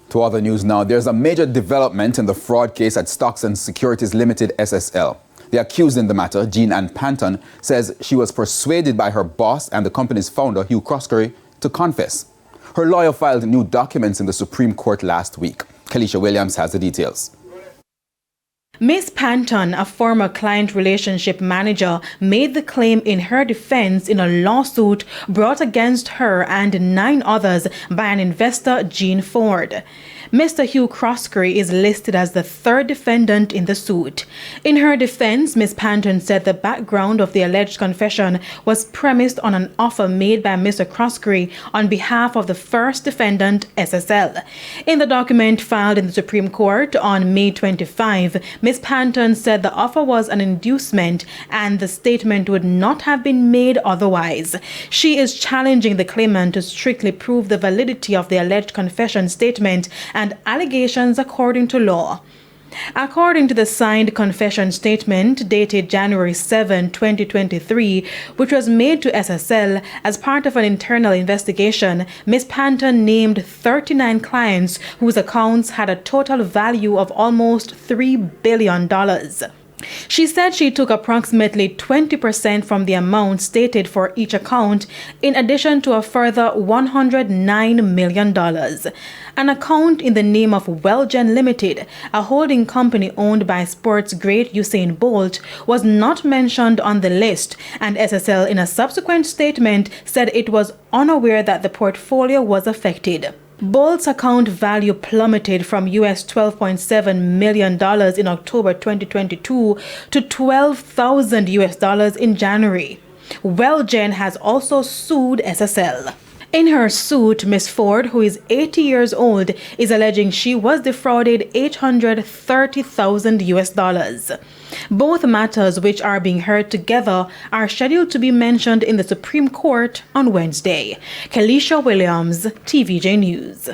To other news now, there's a major development in the fraud case at Stocks and Securities Limited SSL. The accused in the matter, Jean-Ann Panton, says she was persuaded by her boss and the company's founder, Hugh Croskery, to confess. Her lawyer filed new documents in the Supreme Court last week. Kalisha Williams has the details. Ms. Panton, a former client relationship manager, made the claim in her defense in a lawsuit brought against her and 9 others by an investor, Gene Ford. Mr. Hugh Croskery is listed as the 3rd defendant in the suit. In her defense, Ms. Panton said the background of the alleged confession was premised on an offer made by Mr. Croskery on behalf of the first defendant, SSL. In the document filed in the Supreme Court on May 25, Ms. Panton said the offer was an inducement and the statement would not have been made otherwise. She is challenging the claimant to strictly prove the validity of the alleged confession statement and allegations according to law. According to the signed confession statement dated January 7, 2023, which was made to SSL as part of an internal investigation, Ms. Panton named 39 clients whose accounts had a total value of almost $3 billion. She said she took approximately 20% from the amount stated for each account, in addition to a further $109 million. An account in the name of Wellgen Limited, a holding company owned by sports great Usain Bolt, was not mentioned on the list, and SSL in a subsequent statement said it was unaware that the portfolio was affected. Bolt's account value plummeted from US $12.7 million in October 2022 to $12,000 in January. Wellgen has also sued SSL. In her suit, Ms. Ford, who is 80 years old, is alleging she was defrauded $830,000. Both matters, which are being heard together, are scheduled to be mentioned in the Supreme Court on Wednesday. Kalisha Williams, TVJ News.